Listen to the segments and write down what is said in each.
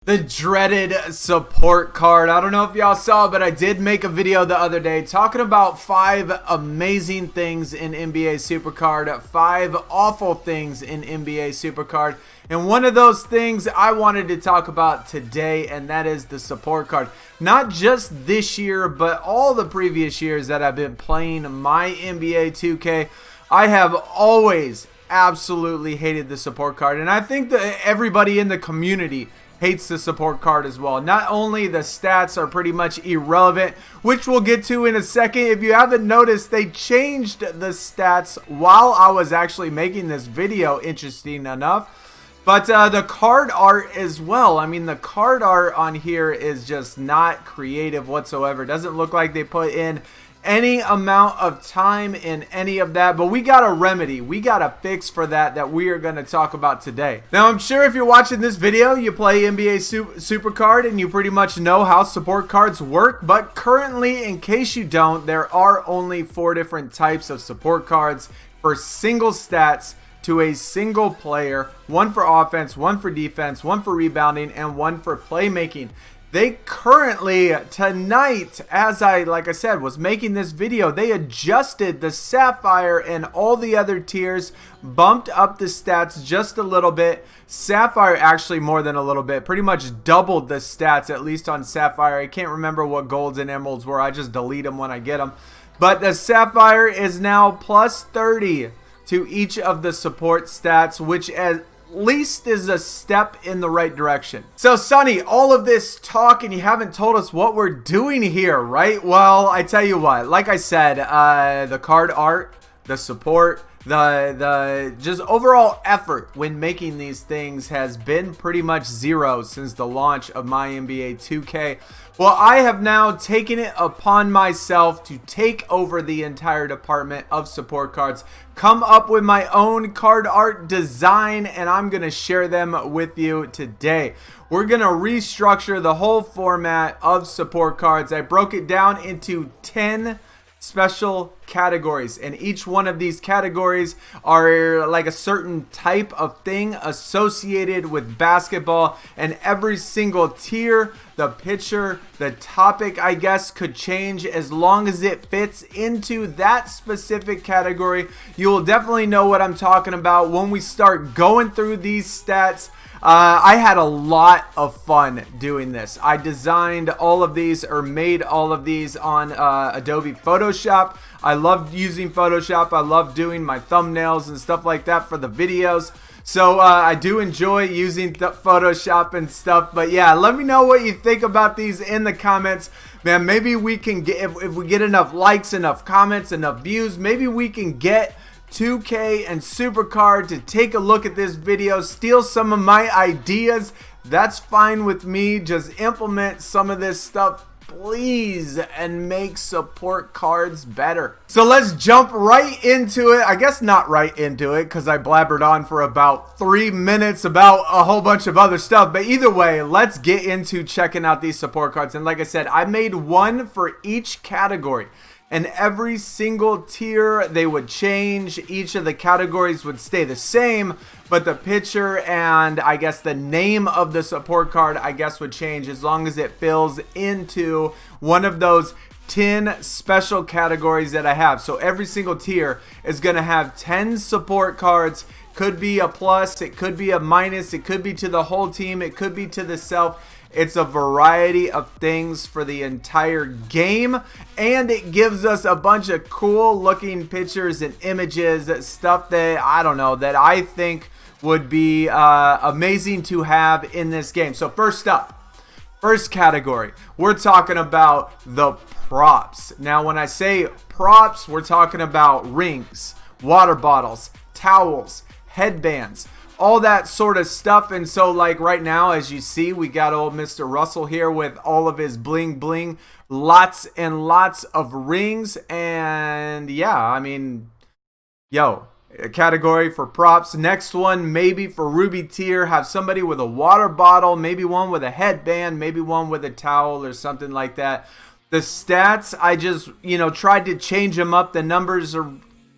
The dreaded support card. I don't know if y'all saw, but I did make a video the other day talking about 5 amazing things in NBA SuperCard, 5 awful things in NBA SuperCard, and one of those things I wanted to talk about today, and that is the support card. Not just this year, but all the previous years that I've been playing my NBA 2K, I have always absolutely hated the support card, and I think that everybody in the community hates the support card as well. Not only the stats are pretty much irrelevant, which we'll get to in a second. If you haven't noticed, they changed the stats while I was actually making this video, interesting enough. But the card art as well. I mean, the card art on here is just not creative whatsoever. Doesn't look like they put in any amount of time in any of that, but we got a remedy, we got a fix for that we are going to talk about today. Now, I'm sure if you're watching this video, you play NBA SuperCard and you pretty much know how support cards work, but currently, in case you don't, there are only 4 different types of support cards for single stats to a single player, one for offense, one for defense, one for rebounding, and one for playmaking. They currently, tonight, as like I said, was making this video, they adjusted the Sapphire and all the other tiers, bumped up the stats just a little bit. Sapphire actually more than a little bit, pretty much doubled the stats, at least on Sapphire. I can't remember what golds and emeralds were, I just delete them when I get them. But the Sapphire is now plus 30 to each of the support stats, which at least is a step in the right direction. So Sunny, all of this talk and you haven't told us what we're doing here, right? Well, I tell you what, like I said, the card art, the support, the just overall effort when making these things has been pretty much zero since the launch of my NBA 2K. Well, I have now taken it upon myself to take over the entire department of support cards, come up with my own card art design, and I'm going to share them with you today. We're going to restructure the whole format of support cards. I broke it down into 10 special categories, and each one of these categories are like a certain type of thing associated with basketball, and every single tier, the picture, the topic, I guess, could change as long as it fits into that specific category. You will definitely know what I'm talking about when we start going through these stats. I had a lot of fun doing this. I designed all of these, or made all of these on Adobe Photoshop. I loved using Photoshop. I love doing my thumbnails and stuff like that for the videos. So I do enjoy using Photoshop and stuff. But yeah, let me know what you think about these in the comments. Man, maybe we can get, if we get enough likes, enough comments, enough views, maybe we can get 2K and SuperCard to take a look at this video, steal some of my ideas. That's fine with me. Just implement some of this stuff, please, and make support cards better. So let's jump right into it. I guess not right into it, because I blabbered on for about 3 minutes about a whole bunch of other stuff. But either way, let's get into checking out these support cards. And like I said, I made one for each category. And every single tier, they would change. Each of the categories would stay the same, but the picture and I guess the name of the support card, I guess, would change as long as it fills into one of those 10 special categories that I have. So every single tier is going to have 10 support cards. Could be a plus, it could be a minus, it could be to the whole team, it could be to the self. It's a variety of things for the entire game, and it gives us a bunch of cool looking pictures and images, stuff that, I don't know, that I think would be amazing to have in this game. So first up, first category, we're talking about the props. Now when I say props, we're talking about rings, water bottles, towels, headbands, all that sort of stuff. And so like right now, as you see, we got old Mr. Russell here with all of his bling bling, lots and lots of rings. And yeah, I mean, yo, a category for props. Next one, maybe for Ruby tier, have somebody with a water bottle, maybe one with a headband, maybe one with a towel or something like that. The stats, I just, tried to change them up. The numbers are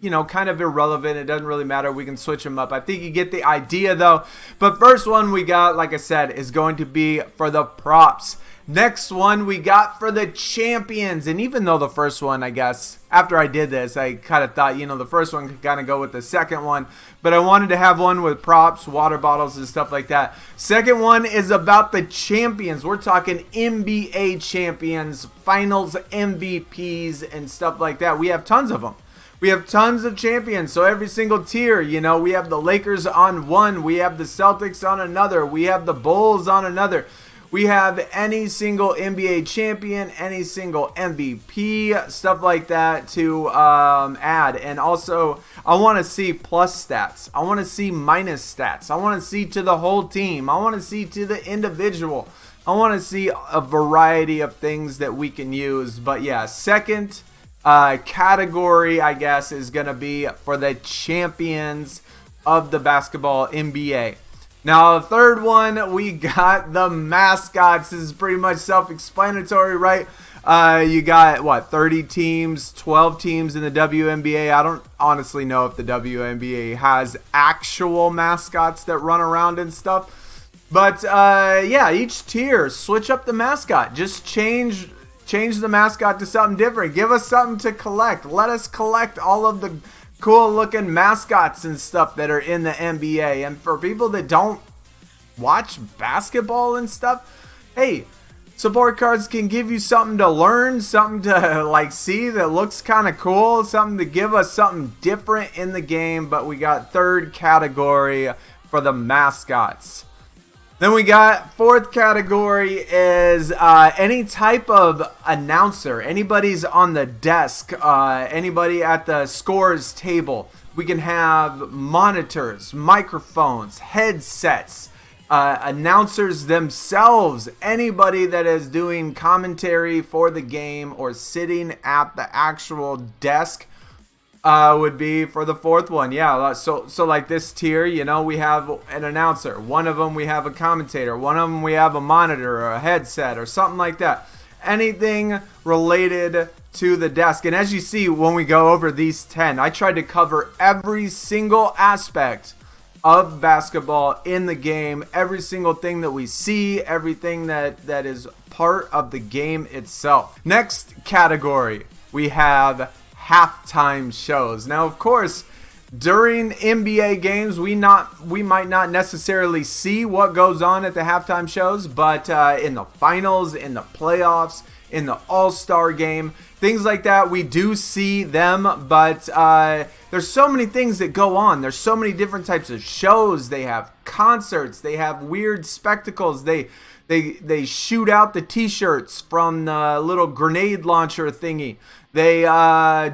you know, kind of irrelevant. It doesn't really matter. We can switch them up. I think you get the idea though. But first one we got, like I said, is going to be for the props. Next one we got for the champions. And even though the first one, I guess, after I did this, I kind of thought, you know, the first one could kind of go with the second one. But I wanted to have one with props, water bottles, and stuff like that. Second one is about the champions. We're talking NBA champions, finals MVPs, and stuff like that. We have tons of them. We have tons of champions, so every single tier, you know, we have the Lakers on one, we have the Celtics on another, we have the Bulls on another. We have any single NBA champion, any single MVP, stuff like that to add. And also, I want to see plus stats. I want to see minus stats. I want to see to the whole team. I want to see to the individual. I want to see a variety of things that we can use. But yeah, second category, I guess, is going to be for the champions of the basketball NBA. Now, the third one, we got the mascots. This is pretty much self-explanatory, right? You got, what, 30 teams, 12 teams in the WNBA. I don't honestly know if the WNBA has actual mascots that run around and stuff. But, yeah, each tier, switch up the mascot. Just change the mascot to something different. Give us something to collect. Let us collect all of the cool looking mascots and stuff that are in the NBA. And for people that don't watch basketball and stuff, hey, support cards can give you something to learn, something to like see that looks kind of cool, something to give us something different in the game. But we got third category for the mascots. Then we got fourth category is any type of announcer. Anybody's on the desk, anybody at the scores table. We can have monitors, microphones, headsets, announcers themselves. Anybody that is doing commentary for the game or sitting at the actual desk would be for the fourth one. Yeah, so like this tier, you know, we have an announcer. One of them we have a commentator. One of them we have a monitor or a headset or something like that. Anything related to the desk. And as you see, when we go over these 10, I tried to cover every single aspect of basketball in the game. Every single thing that we see, everything that is part of the game itself. Next category, we have halftime shows. Now, of course, during NBA games, we might not necessarily see what goes on at the halftime shows, but in the finals, in the playoffs, in the All-Star game, things like that, we do see them. But there's so many things that go on. There's so many different types of shows. They have concerts. They have weird spectacles. They shoot out the t-shirts from the little grenade launcher thingy. They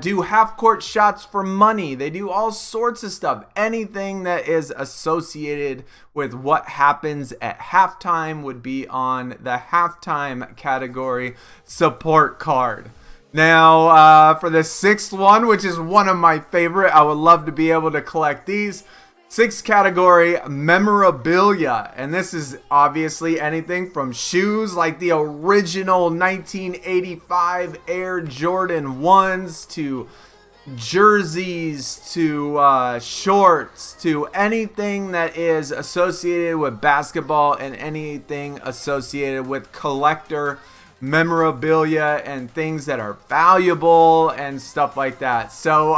do half-court shots for money. They do all sorts of stuff. Anything that is associated with what happens at halftime would be on the halftime category support card. Now, for the sixth one, which is one of my favorite, I would love to be able to collect these. Sixth category, memorabilia. And this is obviously anything from shoes like the original 1985 Air Jordan 1s to jerseys to shorts to anything that is associated with basketball and anything associated with collector memorabilia and things that are valuable and stuff like that. So,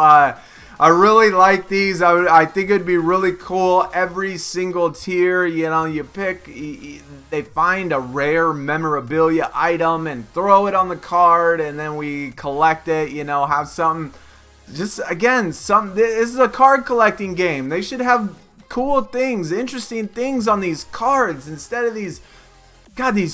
I really like these. I think it'd be really cool. Every single tier, you know, you pick, they find a rare memorabilia item and throw it on the card, and then we collect it, you know, have something. Just, again, this is a card collecting game. They should have cool things, interesting things on these cards instead of these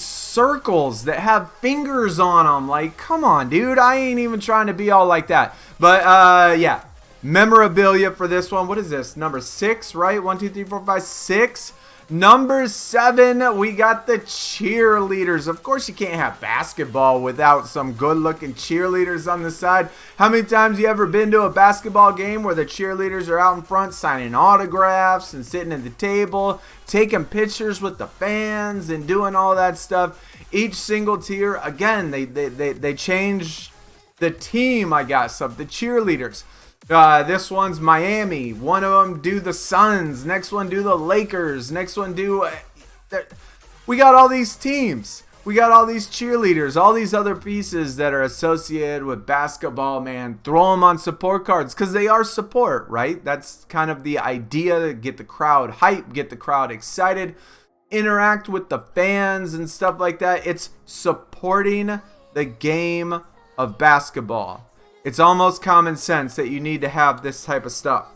circles that have fingers on them. Like, come on, dude. I ain't even trying to be all like that. But, yeah. Memorabilia for this one. What is this? Number 6, right? 1, 2, 3, 4, 5, 6. Number 7, we got the cheerleaders. Of course, you can't have basketball without some good-looking cheerleaders on the side. How many times you ever been to a basketball game where the cheerleaders are out in front signing autographs and sitting at the table, taking pictures with the fans and doing all that stuff? Each single tier, again, they change the team, I guess, of the cheerleaders. This one's Miami. One of them do the Suns. Next one do the Lakers. Next one do... we got all these teams. We got all these cheerleaders. All these other pieces that are associated with basketball, man. Throw them on support cards because they are support, right? That's kind of the idea, to get the crowd hype, get the crowd excited, interact with the fans and stuff like that. It's supporting the game of basketball. It's almost common sense that you need to have this type of stuff.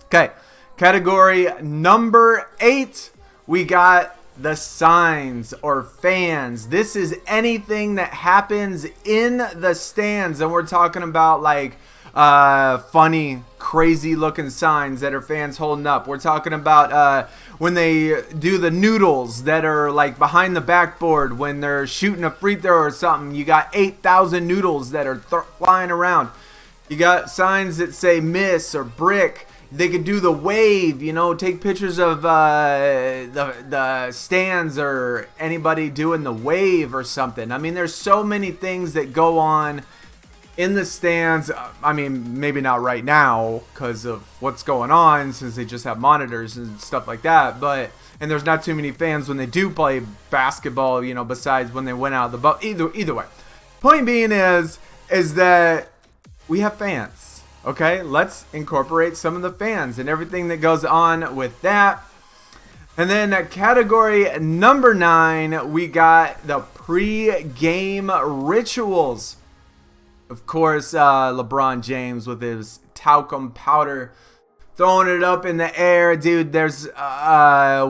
Okay, category number 8, we got the signs or fans. This is anything that happens in the stands, and we're talking about like funny, crazy looking signs that are fans holding up. We're talking about when they do the noodles that are like behind the backboard when they're shooting a free throw or something. You got 8,000 noodles that are flying around. You got signs that say miss or brick. They could do the wave, you know, take pictures of the stands or anybody doing the wave or something. I mean, there's so many things that go on in the stands. I mean, maybe not right now because of what's going on, since they just have monitors and stuff like that. And there's not too many fans when they do play basketball, you know, besides when they went out of the boat. Either way, point being is that we have fans. Okay, let's incorporate some of the fans and everything that goes on with that. And then category number 9, we got the pre-game rituals. Of course, LeBron James with his talcum powder, throwing it up in the air. Dude, there's Dwayne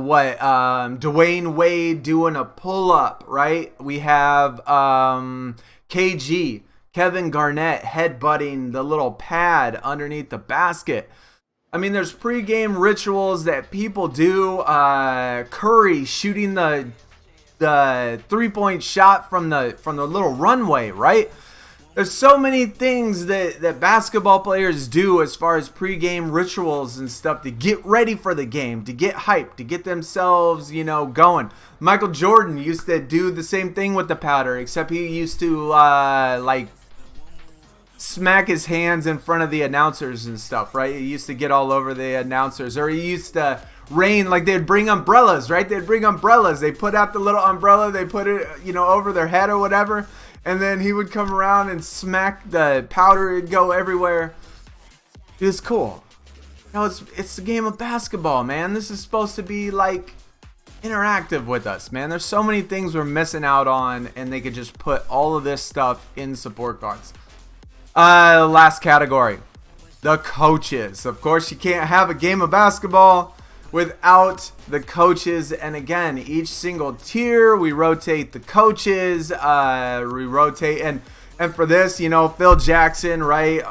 Wade doing a pull-up, right? We have KG, Kevin Garnett, headbutting the little pad underneath the basket. I mean, there's pre-game rituals that people do. Curry shooting the 3-point shot from the little runway, right? There's so many things that basketball players do as far as pre-game rituals and stuff to get ready for the game, to get hyped, to get themselves, you know, going. Michael Jordan used to do the same thing with the powder, except he used to like smack his hands in front of the announcers and stuff, right? He used to get all over the announcers. Or he used to rain, like they'd bring umbrellas, right? They'd bring umbrellas. They put out the little umbrella, they put it, you know, over their head or whatever, and then he would come around and smack the powder. It'd go everywhere. It was cool. No, it's the game of basketball, man. This is supposed to be like interactive with us, man. There's so many things we're missing out on, and they could just put all of this stuff in support cards. Last category, the coaches. Of course, you can't have a game of basketball without the coaches. And again, each single tier, we rotate the coaches. We rotate, and for this, you know, Phil Jackson, right?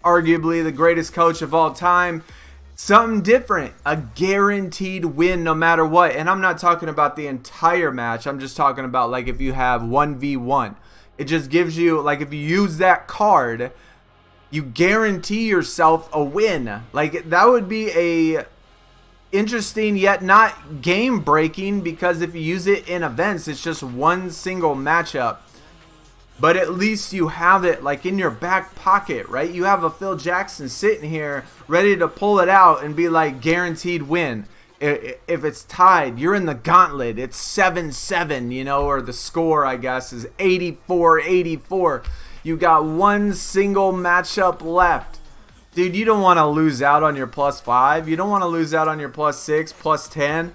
Arguably the greatest coach of all time. Something different, a guaranteed win no matter what. And I'm not talking about the entire match. I'm just talking about like if you have 1v1. It just gives you, like, if you use that card, you guarantee yourself a win. Like, that would be a interesting yet not game breaking, because if you use it in events, it's just one single matchup. But at least you have it like in your back pocket, right? You have a Phil Jackson sitting here ready to pull it out and be like, guaranteed win. If it's tied, you're in the gauntlet. It's 7-7, you know, or the score, I guess, is 84-84. You got one single matchup left. Dude, you don't want to lose out on your +5. You don't want to lose out on your +6, +10.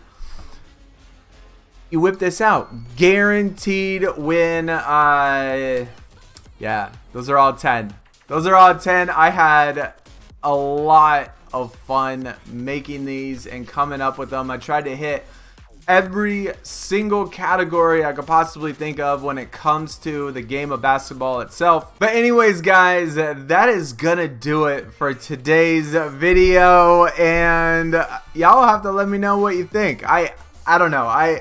You whip this out. Guaranteed win. Yeah, those are all 10. Those are all 10. I had a lot of fun making these and coming up with them. I tried to hit every single category I could possibly think of when it comes to the game of basketball itself. But anyways, guys, that is gonna do it for today's video, and y'all have to let me know what you think. I don't know.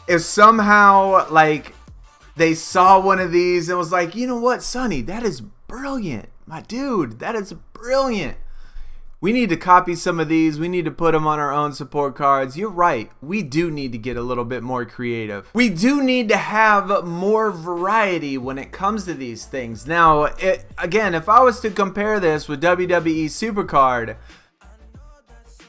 If somehow like they saw one of these and was like, you know what, Sunny, that is brilliant, my dude, that is brilliant. We need to copy some of these. We need to put them on our own support cards. You're right. We do need to get a little bit more creative. We do need to have more variety when it comes to these things. Now, again, if I was to compare this with WWE SuperCard,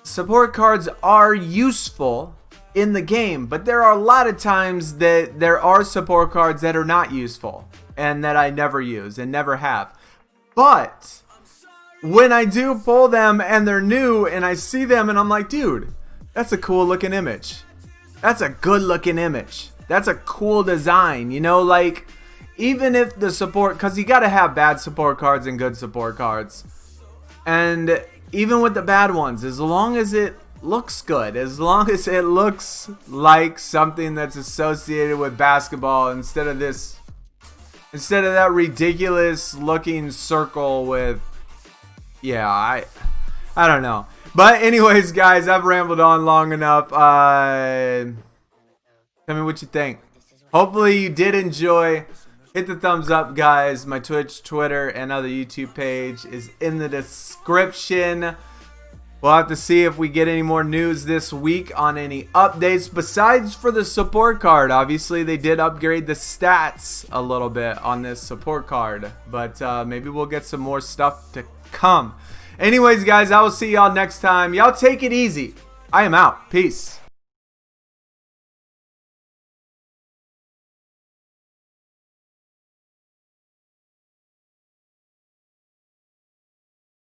support cards are useful in the game, but there are a lot of times that there are support cards that are not useful and that I never use and never have. But when I do pull them and they're new and I see them and I'm like, dude, that's a cool looking image. That's a good looking image. That's a cool design, you know, like even if the support, because you got to have bad support cards and good support cards. And even with the bad ones, as long as it looks good, as long as it looks like something that's associated with basketball instead of that ridiculous looking circle with, yeah, I don't know. But anyways, guys, I've rambled on long enough. Tell me what you think. Hopefully you did enjoy. Hit the thumbs up, guys. My Twitch, Twitter, and other YouTube page is in the description. We'll have to see if we get any more news this week on any updates besides for the support card. Obviously, they did upgrade the stats a little bit on this support card, but maybe we'll get some more stuff to come. Anyways, guys, I will see y'all next time. Y'all take it easy. I am out. Peace.